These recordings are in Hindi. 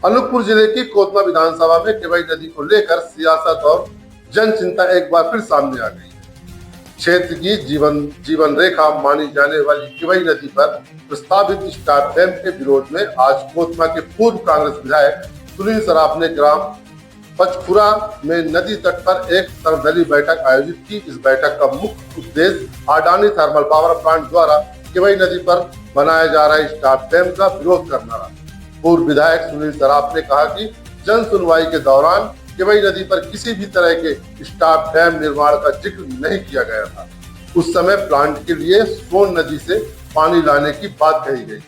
अनूपपुर जिले की कोतमा विधानसभा में केवई नदी को लेकर सियासत और जन चिंता एक बार फिर सामने आ गई है। क्षेत्र की जीवन रेखा मानी जाने वाली केवई नदी पर प्रस्तावित स्टार डैम के विरोध में आज कोतमा के पूर्व कांग्रेस विधायक सुनील सराफ ने ग्राम पचखुरा में नदी तट पर एक सर्वदलीय बैठक आयोजित की। इस बैठक का मुख्य उद्देश्य अडानी थर्मल पावर प्लांट द्वारा केवई नदी पर बनाया जा रहा स्टार डैम का विरोध करना रहा। पूर्व विधायक सुनील सराफ ने कहा कि जन सुनवाई के दौरान केवई नदी पर किसी भी तरह के स्टार डैम निर्माण का जिक्र नहीं किया गया था। उस समय प्लांट के लिए सोन नदी से पानी लाने की बात कही गई।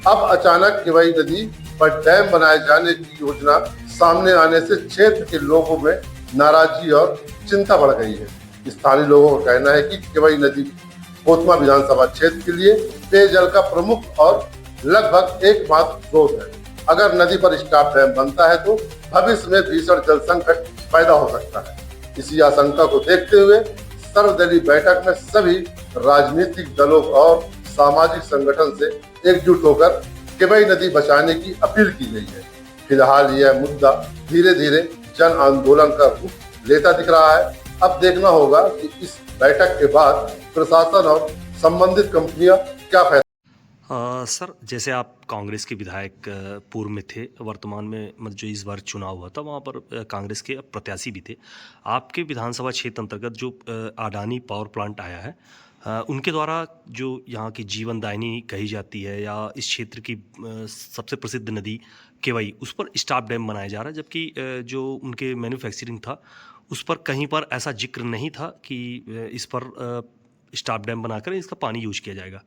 अब अचानक केवई नदी पर डैम बनाए जाने की योजना सामने आने से क्षेत्र के लोगों में नाराजगी और चिंता बढ़ गई है। स्थानीय लोगों का कहना है कि केवई नदी कोतमा विधानसभा क्षेत्र के लिए पेयजल का प्रमुख और लगभग एकमात्र स्रोत है। अगर नदी पर स्टार डैम बनता है तो भविष्य में भीषण जल संकट पैदा हो सकता है। इसी आशंका को देखते हुए सर्वदलीय बैठक में सभी राजनीतिक दलों और सामाजिक संगठन से एकजुट होकर केवई नदी बचाने की अपील की गई है। फिलहाल यह मुद्दा धीरे धीरे जन आंदोलन का रूप लेता दिख रहा है। अब देखना होगा कि इस बैठक के बाद प्रशासन और संबंधित कंपनियां क्या फैसला। सर, जैसे आप कांग्रेस के विधायक पूर्व में थे, वर्तमान में मतलब जो इस बार चुनाव हुआ था वहाँ पर कांग्रेस के प्रत्याशी भी थे। आपके विधानसभा क्षेत्र अंतर्गत जो अडानी पावर प्लांट आया है, उनके द्वारा जो यहाँ की जीवनदायिनी कही जाती है या इस क्षेत्र की सबसे प्रसिद्ध नदी केवई, उस पर स्टार डैम बनाया जा रहा है, जबकि जो उनके मैन्युफैक्चरिंग था उस पर कहीं पर ऐसा जिक्र नहीं था कि इस पर स्टार डैम बनाकर इसका पानी यूज किया जाएगा।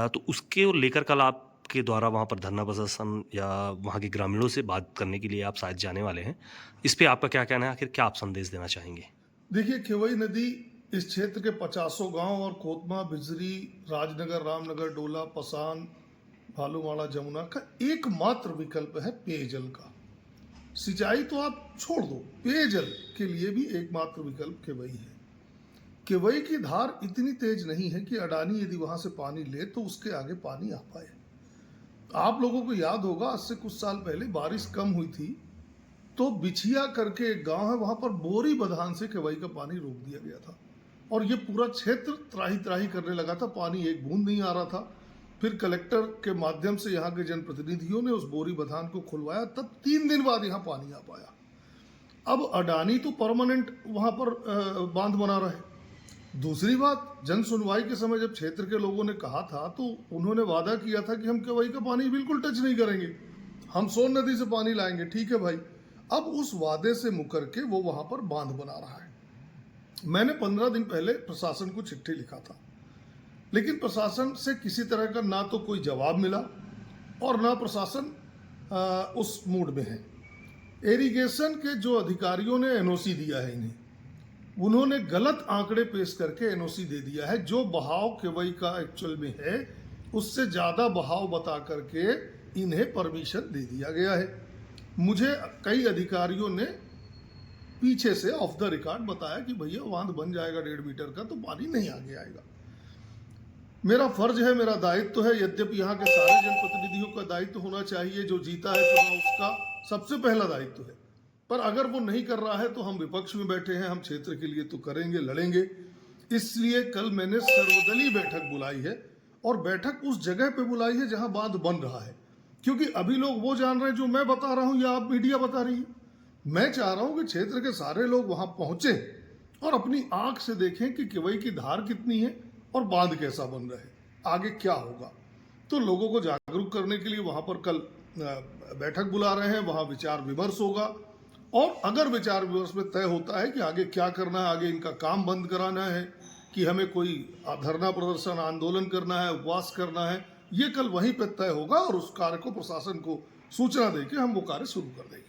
तो उसके लेकर कल आपके द्वारा वहाँ पर धरना प्रदर्शन या वहाँ के ग्रामीणों से बात करने के लिए आप शायद जाने वाले हैं। इस पे आपका क्या कहना है, आखिर क्या आप संदेश देना चाहेंगे? देखिए, केवई नदी इस क्षेत्र के 50 गांव और कोतमा, बिजरी, राजनगर, रामनगर, डोला, पसान, भालूवाड़ा, जमुना का एकमात्र विकल्प है पेयजल का। सिंचाई तो आप छोड़ दो, पेयजल के लिए भी एकमात्र विकल्प केवई है। केवई की धार इतनी तेज नहीं है कि अडानी यदि वहां से पानी ले तो उसके आगे पानी आ पाए। आप लोगों को याद होगा, आज से कुछ साल पहले बारिश कम हुई थी तो बिछिया करके एक गांव है, वहां पर बोरी बधान से केवई का पानी रोक दिया गया था और ये पूरा क्षेत्र त्राही त्राही करने लगा था। पानी एक बूंद नहीं आ रहा था। फिर कलेक्टर के माध्यम से यहाँ के जनप्रतिनिधियों ने उस बोरी बधान को खुलवाया, तब 3 दिन बाद यहाँ पानी आ पाया। अब अडानी तो परमानेंट वहां पर बांध बना रहे। दूसरी बात, जन सुनवाई के समय जब क्षेत्र के लोगों ने कहा था तो उन्होंने वादा किया था कि हम केवई का पानी बिल्कुल टच नहीं करेंगे, हम सोन नदी से पानी लाएंगे। ठीक है भाई, अब उस वादे से मुकर के वो वहां पर बांध बना रहा है। मैंने 15 दिन पहले प्रशासन को चिट्ठी लिखा था, लेकिन प्रशासन से किसी तरह का ना तो कोई जवाब मिला और ना प्रशासन उस मूड में है। इरिगेशन के जो अधिकारियों ने एनओसी दिया है इन्हें, उन्होंने गलत आंकड़े पेश करके एनओसी दे दिया है। जो बहाव केवई का एक्चुअल में है उससे ज़्यादा बहाव बता करके इन्हें परमिशन दे दिया गया है। मुझे कई अधिकारियों ने पीछे से ऑफ द रिकॉर्ड बताया कि भैया बांध बन जाएगा 1.5 मीटर का तो पानी नहीं आगे आएगा। मेरा फर्ज है, मेरा दायित्व है, यद्यपि यहाँ के सारे जनप्रतिनिधियों का दायित्व होना चाहिए, जो जीता है चुनाव उसका सबसे पहला दायित्व है, पर अगर वो नहीं कर रहा है तो हम विपक्ष में बैठे हैं, हम क्षेत्र के लिए तो करेंगे, लड़ेंगे। इसलिए कल मैंने सर्वदलीय बैठक बुलाई है और बैठक उस जगह पे बुलाई है जहां बांध बन रहा है, क्योंकि अभी लोग वो जान रहे हैं जो मैं बता रहा हूं या आप मीडिया बता रही है। मैं चाह रहा हूं कि क्षेत्र के सारे लोग वहां पहुंचे और अपनी आंख से देखें कि केवई की धार कितनी है और बांध कैसा बन रहा है, आगे क्या होगा। तो लोगों को जागरूक करने के लिए वहां पर कल बैठक बुला रहे हैं, वहां विचार विमर्श होगा और अगर विचार विमर्श में तय होता है कि आगे क्या करना है, आगे इनका काम बंद कराना है कि हमें कोई धरना प्रदर्शन आंदोलन करना है, उपवास करना है, ये कल वहीं पर तय होगा और उस कार्य को प्रशासन को सूचना देकर हम वो कार्य शुरू कर देंगे।